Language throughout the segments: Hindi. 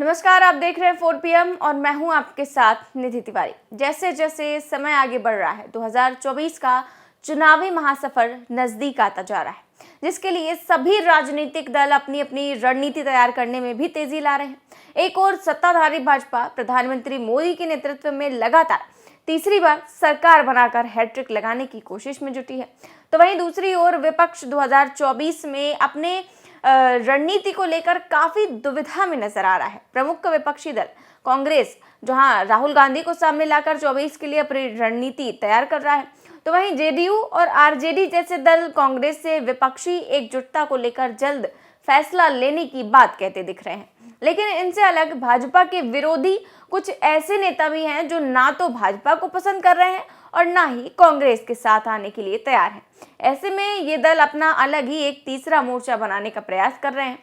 नमस्कार, आप देख रहे हैं 4 PM और मैं हूं आपके साथ निधि तिवारी। जैसे जैसे समय आगे बढ़ रहा है 2024 का चुनावी महासफर नजदीक आता जा रहा है, जिसके लिए सभी राजनीतिक दल अपनी अपनी रणनीति तैयार करने में भी तेजी ला रहे हैं। एक और सत्ताधारी भाजपा प्रधानमंत्री मोदी के नेतृत्व में लगातार तीसरी बार सरकार बनाकर हैट्रिक लगाने की कोशिश में जुटी है, तो वहीं दूसरी ओर विपक्ष 2024 में अपने रणनीति को लेकर काफी दुविधा में नजर आ रहा है। प्रमुख विपक्षी दल कांग्रेस जहां राहुल गांधी को सामने लाकर 24 के लिए अपनी रणनीति तैयार कर रहा है, तो वहीं जेडीयू और आरजेडी जैसे दल कांग्रेस से विपक्षी एकजुटता को लेकर जल्द फैसला लेने की बात कहते दिख रहे हैं। लेकिन इनसे अलग भाजपा के विरोधी कुछ ऐसे नेता भी हैं जो ना तो भाजपा को पसंद कर रहे हैं और ना ही कांग्रेस के साथ आने के लिए तैयार हैं। ऐसे में ये दल अपना अलग ही एक तीसरा मोर्चा बनाने का प्रयास कर रहे हैं।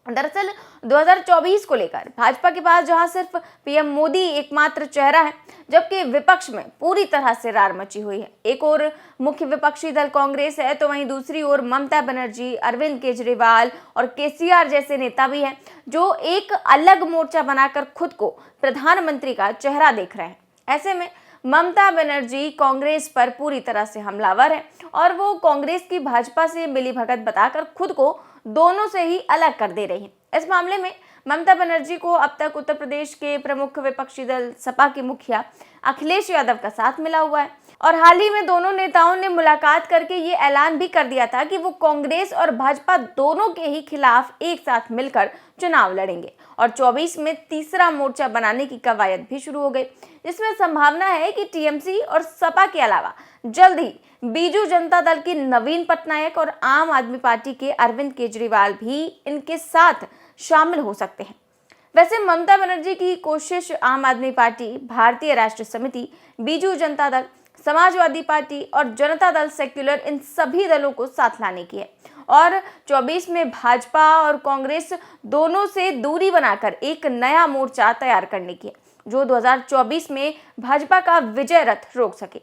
दरअसल 2024 को लेकर भाजपा के पास जहां सिर्फ पीएम मोदी एकमात्र चेहरा है, जबकि विपक्ष में पूरी तरह से रार मची हुई है। एक और मुख्य विपक्षी दल कांग्रेस है, तो वहीं दूसरी ओर ममता बनर्जी, अरविंद केजरीवाल और केसीआर जैसे नेता भी हैं जो एक अलग मोर्चा बनाकर खुद को प्रधानमंत्री का चेहरा देख रहे हैं। ऐसे में ममता बनर्जी कांग्रेस पर पूरी तरह से हमलावर है और वो कांग्रेस की भाजपा से मिलीभगत बताकर खुद को दोनों से ही अलग कर दे रही है। इस मामले में ममता बनर्जी को अब तक उत्तर प्रदेश के प्रमुख विपक्षी दल सपा के मुखिया अखिलेश यादव का साथ मिला हुआ है और हाल ही में दोनों नेताओं ने मुलाकात करके ये ऐलान भी कर दिया था कि वो कांग्रेस और भाजपा दोनों के ही खिलाफ एक साथ मिलकर चुनाव लड़ेंगे और 24 में तीसरा मोर्चा बनाने की कवायद भी शुरू हो गई, जिसमें संभावना है कि टीएमसी और सपा के अलावा जल्द ही बीजू जनता दल की नवीन पटनायक और आम आदमी पार्टी के अरविंद केजरीवाल भी इनके साथ शामिल हो सकते हैं। वैसे ममता बनर्जी की कोशिश आम आदमी पार्टी, भारतीय राष्ट्रीय समिति, बीजू जनता दल, समाजवादी पार्टी और जनता दल सेक्युलर इन सभी दलों को साथ लाने की है और 24 में भाजपा और कांग्रेस दोनों से दूरी बनाकर एक नया मोर्चा तैयार करने की है, जो 2024 में भाजपा का विजय रथ रोक सके,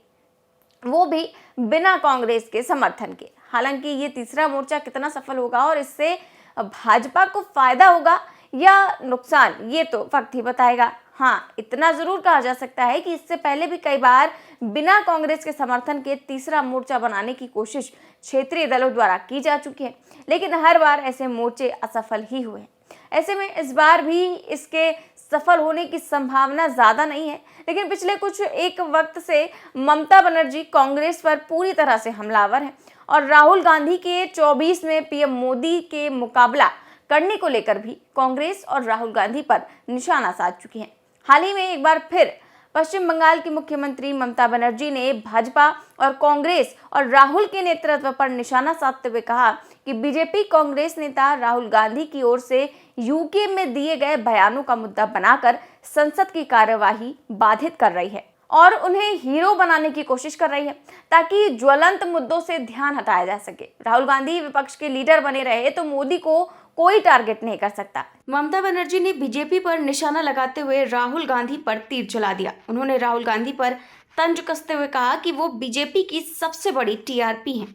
वो भी बिना कांग्रेस के समर्थन के। हालांकि ये तीसरा मोर्चा कितना सफल होगा और इससे भाजपा को फायदा होगा या नुकसान, ये तो वक्त ही बताएगा। हाँ, इतना जरूर कहा जा सकता है कि इससे पहले भी कई बार बिना कांग्रेस के समर्थन के तीसरा मोर्चा बनाने की कोशिश क्षेत्रीय दलों द्वारा की जा चुकी है, लेकिन हर बार ऐसे मोर्चे असफल ही हुए हैं। ऐसे में इस बार भी इसके सफल होने की संभावना ज्यादा नहीं है, लेकिन पिछले कुछ एक वक्त से ममता बनर्जी कांग्रेस पर पूरी तरह से हमलावर है और राहुल गांधी के 24 में पीएम मोदी के मुकाबला करने को लेकर भी कांग्रेस और राहुल गांधी पर निशाना साध चुकी हैं। हाल ही में एक बार फिर पश्चिम बंगाल की मुख्यमंत्री ममता बनर्जी ने भाजपा और कांग्रेस और राहुल के नेतृत्व पर निशाना साधते हुए कहा कि बीजेपी कांग्रेस नेता राहुल गांधी की ओर से यूके में दिए गए बयानों का मुद्दा बनाकर संसद की कार्यवाही बाधित कर रही है और उन्हें हीरो बनाने की कोशिश कर रही है ताकि ज्वलंत मुद्दों से ध्यान हटाया जा सके। राहुल गांधी विपक्ष के लीडर बने रहे तो मोदी को कोई टारगेट नहीं कर सकता। ममता बनर्जी ने बीजेपी पर निशाना लगाते हुए राहुल गांधी पर तीर चला दिया। उन्होंने राहुल गांधी पर तंज कसते हुए कहा कि वो बीजेपी की सबसे बड़ी टीआरपी हैं।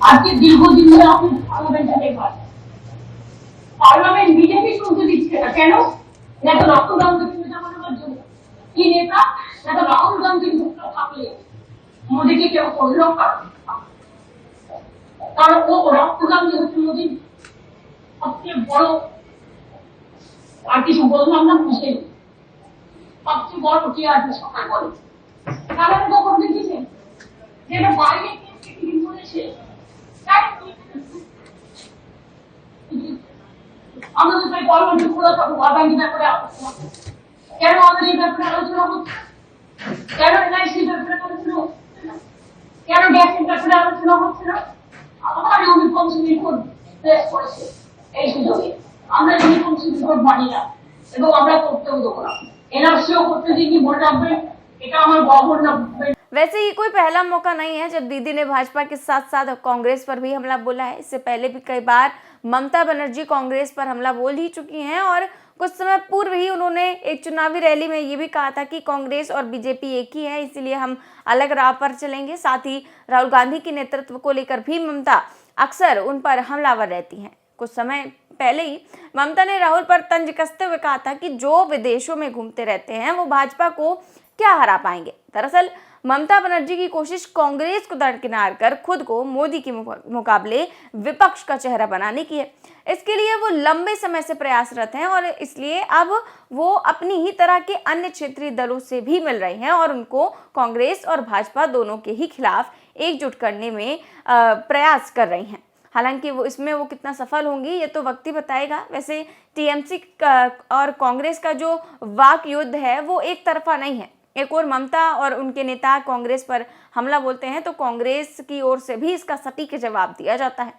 आपके दीर्घदिन में आपने पार्लियामेंट बीजेपी संसदीय কেন না তো রাহুল গান্ধীকে জানানোর জন্য কি নেতা না তো রাহুল গান্ধীর মুখটা থাকলে মোদিকে কেউ করলো কারণ ও রাহুল গান্ধী হচ্ছে মোদির সবচেয়ে বড় আর কিছু বললাম না খুশি সবচেয়ে বড় টিআরপি সবাই বলে কারণ কখন দেখেছেন যেটা বাইরে থেকে বলেছে আমাদের তাই পার্লামেন্টে খোলা থাকুক আগামী ব্যাপারে কেন আমাদের এই ব্যাপারে আলোচনা হচ্ছে, কেন এনআইসি ব্যাপারে আলোচনা হচ্ছে না, কেন গ্যাসের ব্যাপারে আলোচনা হচ্ছে না। আমার ইউনিফর্ম রিপোর্ট প্রেস করেছে এই সুযোগে আমরা ইউনিফর্ম রিপোর্ট মানি না এবং আমরা করতেও দেবো না। এনআরসিও করতে দিইনি, মনে রাখবেন এটা আমার গভর্নমেন্ট। वैसे ये कोई पहला मौका नहीं है जब दीदी ने भाजपा के साथ साथ कांग्रेस पर भी हमला बोला है। इससे पहले भी कई बार ममता बनर्जी कांग्रेस पर हमला बोल ही चुकी हैं और कुछ समय पूर्व ही उन्होंने एक चुनावी रैली में ये भी कहा था कि कांग्रेस और बीजेपी एक ही है, इसीलिए हम अलग राह पर चलेंगे। साथ ही राहुल गांधी के नेतृत्व को लेकर भी ममता अक्सर उन पर हमलावर रहती हैं। कुछ समय पहले ही ममता ने राहुल पर तंज कसते हुए कहा था कि जो विदेशों में घूमते रहते हैं वो भाजपा को क्या हरा पाएंगे। दरअसल ममता बनर्जी की कोशिश कांग्रेस को दरकिनार कर खुद को मोदी के मुकाबले विपक्ष का चेहरा बनाने की है। इसके लिए वो लंबे समय से प्रयासरत हैं और इसलिए अब वो अपनी ही तरह के अन्य क्षेत्रीय दलों से भी मिल रहे हैं और उनको कांग्रेस और भाजपा दोनों के ही खिलाफ एकजुट करने में प्रयास कर रही हैं। हालांकि वो कितना सफल होंगी ये तो वक्त ही बताएगा। वैसे टीएमसी और कांग्रेस का जो वाक युद्ध है वो एक तरफा नहीं है। एक और ममता और उनके नेता कांग्रेस पर हमला बोलते हैं तो कांग्रेस की ओर से भी इसका सटीक जवाब दिया जाता है।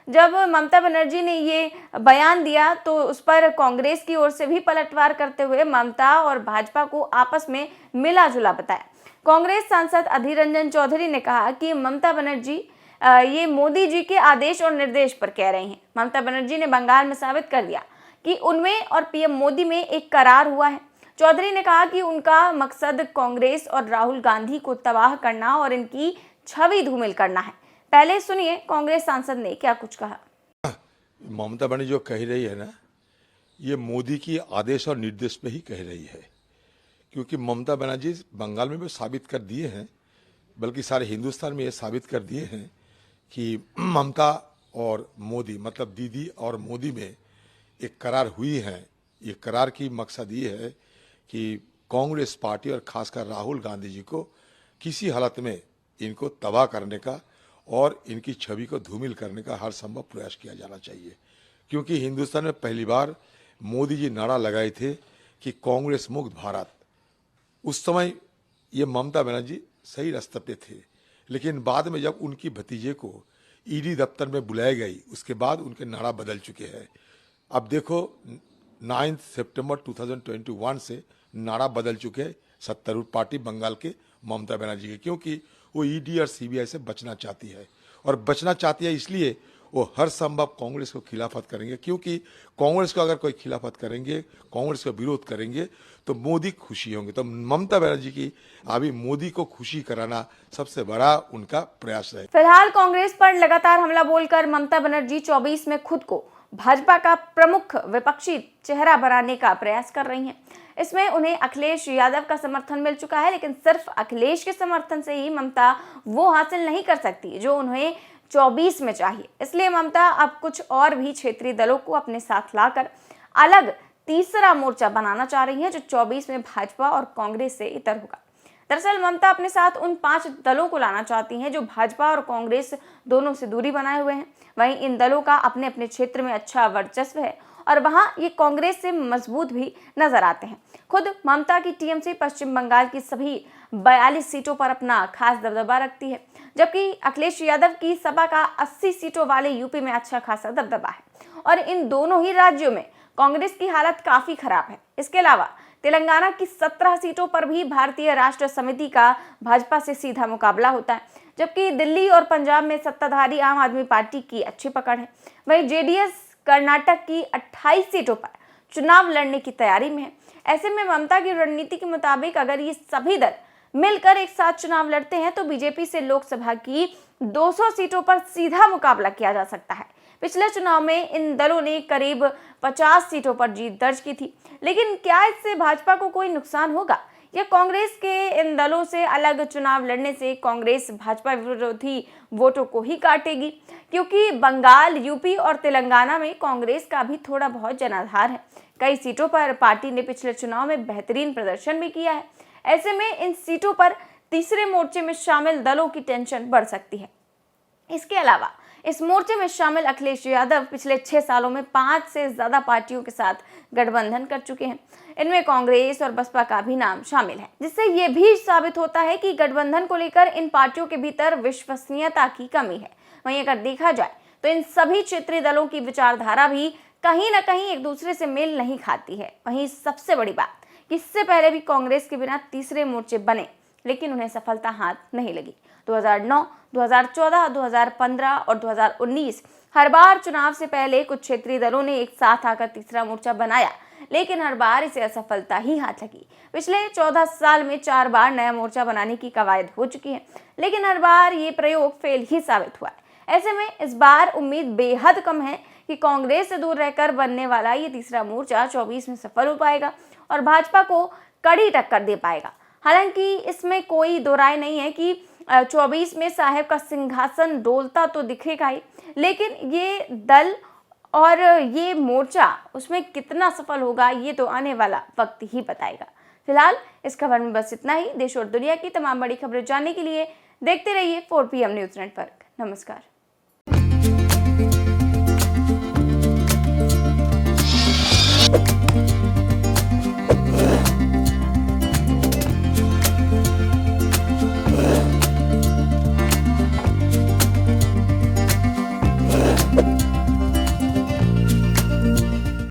जब ममता बनर्जी ने ये बयान दिया तो उस पर कांग्रेस की ओर से भी पलटवार करते हुए ममता और भाजपा को आपस में मिला जुला बताया। कांग्रेस सांसद अधीर रंजन चौधरी ने कहा कि ममता बनर्जी ये मोदी जी के आदेश और निर्देश पर कह रही हैं। ममता बनर्जी ने बंगाल में साबित कर दिया कि उनमें और पीएम मोदी में एक करार हुआ है। चौधरी ने कहा कि उनका मकसद कांग्रेस और राहुल गांधी को तबाह करना और इनकी छवि धूमिल करना है। पहले सुनिए कांग्रेस सांसद ने क्या कुछ कहा। ममता बनर्जी जो कह रही है ना, ये मोदी की आदेश और निर्देश पे ही कह रही है, क्योंकि ममता बनर्जी बंगाल में भी साबित कर दिए हैं, बल्कि सारे हिंदुस्तान में ये साबित कर दिए हैं कि ममता और मोदी मतलब दीदी और मोदी में एक करार हुई है। ये करार की मकसद ये है कि कांग्रेस पार्टी और खासकर राहुल गांधी जी को किसी हालत में इनको तबाह करने का और इनकी छवि को धूमिल करने का हर संभव प्रयास किया जाना चाहिए। क्योंकि हिंदुस्तान में पहली बार मोदी जी नारा लगाए थे कि कांग्रेस मुक्त भारत। उस समय ये ममता बनर्जी सही रास्ते पे थे, लेकिन बाद में जब उनकी भतीजे को ईडी दफ्तर में बुलाई गई उसके बाद उनके नारा बदल चुके हैं। अब देखो 9 सितंबर 2021 से नारा बदल चुके हैं सत्तारूढ़ पार्टी बंगाल के ममता बनर्जी के, क्योंकि वो ईडी और सीबीआई से बचना चाहती है और बचना चाहती है इसलिए वो हर संभव कांग्रेस को खिलाफत करेंगे। क्योंकि कांग्रेस को अगर कोई खिलाफत करेंगे, कांग्रेस का विरोध करेंगे तो मोदी खुशी होंगे। तो ममता बनर्जी की अभी मोदी को खुशी कराना सबसे बड़ा उनका प्रयास है। फिलहाल कांग्रेस पर लगातार हमला बोलकर ममता बनर्जी 24 में खुद को भाजपा का प्रमुख विपक्षी चेहरा बनाने का प्रयास कर रही हैं। इसमें उन्हें अखिलेश यादव का समर्थन मिल चुका है, लेकिन सिर्फ अखिलेश के समर्थन से ही ममता वो हासिल नहीं कर सकती जो उन्हें 24 में चाहिए। इसलिए ममता अब कुछ और भी क्षेत्रीय दलों को अपने साथ लाकर अलग तीसरा मोर्चा बनाना चाह रही हैं जो 24 में भाजपा और कांग्रेस से इतर होगा। दरअसल ममता अपने साथ उन 5 दलों को लाना चाहती हैं जो भाजपा और कांग्रेस दोनों से दूरी बनाए हुए हैं। वहीं इन दलों का अपने अपने क्षेत्र में अच्छा वर्चस्व है और वहां ये कांग्रेस से मजबूत भी नजर आते हैं। खुद ममता की टीएमसी पश्चिम बंगाल की सभी 42 सीटों पर अपना खास दबदबा रखती है, जबकि अखिलेश यादव की सपा का 80 सीटों वाले यूपी में अच्छा खासा दबदबा है और इन दोनों ही राज्यों में कांग्रेस की हालत काफी खराब है। इसके अलावा तेलंगाना की 17 सीटों पर भी भारतीय राष्ट्र समिति का भाजपा से सीधा मुकाबला होता है, जबकि दिल्ली और पंजाब में सत्ताधारी आम आदमी पार्टी की अच्छी पकड़ है। वहीं जेडीएस कर्नाटक की 28 सीटों पर चुनाव लड़ने की तैयारी में है। ऐसे में ममता की रणनीति के मुताबिक अगर ये सभी दल मिलकर एक साथ चुनाव लड़ते हैं तो बीजेपी से लोकसभा की 200 सीटों पर सीधा मुकाबला किया जा सकता है। पिछले चुनाव में इन दलों ने करीब 50 सीटों पर जीत दर्ज की थी, लेकिन क्या इससे भाजपा को कोई नुकसान होगा या कांग्रेस के इन दलों से अलग चुनाव लड़ने से कांग्रेस भाजपा विरोधी वोटों को ही काटेगी? क्योंकि बंगाल, यूपी और तेलंगाना में कांग्रेस का भी थोड़ा बहुत जनाधार है। कई सीटों पर पार्टी ने पिछले चुनाव में बेहतरीन प्रदर्शन भी किया है। ऐसे में इन सीटों पर तीसरे मोर्चे में शामिल दलों की टेंशन बढ़ सकती है। इसके अलावा इस मोर्चे में शामिल अखिलेश यादव पिछले 6 सालों में 5 से ज्यादा पार्टियों के साथ गठबंधन कर चुके हैं। इनमें कांग्रेस और बसपा का भी नाम शामिल है, जिससे ये भी साबित होता है कि गठबंधन को लेकर इन पार्टियों के भीतर विश्वसनीयता की कमी है। वहीं अगर देखा जाए तो इन सभी क्षेत्रीय दलों की विचारधारा भी कहीं ना कहीं एक दूसरे से मेल नहीं खाती है। वहीं सबसे बड़ी बात कि इससे पहले भी कांग्रेस के बिना तीसरे मोर्चे बने, लेकिन उन्हें सफलता हाथ नहीं लगी। 2009, 2014, 2015 और 2019 हर बार चुनाव से पहले कुछ क्षेत्रीय दलों ने एक साथ आकर तीसरा मोर्चा बनाया, लेकिन हर बार इसे असफलता ही हाथ लगी। पिछले 14 साल में 4 बार नया मोर्चा बनाने की कवायद हो चुकी है, लेकिन हर बार ये प्रयोग फेल ही साबित हुआ है। ऐसे में इस बार उम्मीद बेहद कम है कि कांग्रेस से दूर रहकर बनने वाला ये तीसरा मोर्चा 24 में सफल हो पाएगा और भाजपा को कड़ी टक्कर दे पाएगा। हालांकि इसमें कोई दो राय नहीं है कि 24 में साहेब का सिंहासन डोलता तो दिखेगा ही, लेकिन ये दल और ये मोर्चा उसमें कितना सफल होगा ये तो आने वाला वक्त ही बताएगा। फिलहाल इस खबर में बस इतना ही। देश और दुनिया की तमाम बड़ी खबरें जानने के लिए देखते रहिए 4 PM न्यूज़ नेटवर्क। नमस्कार।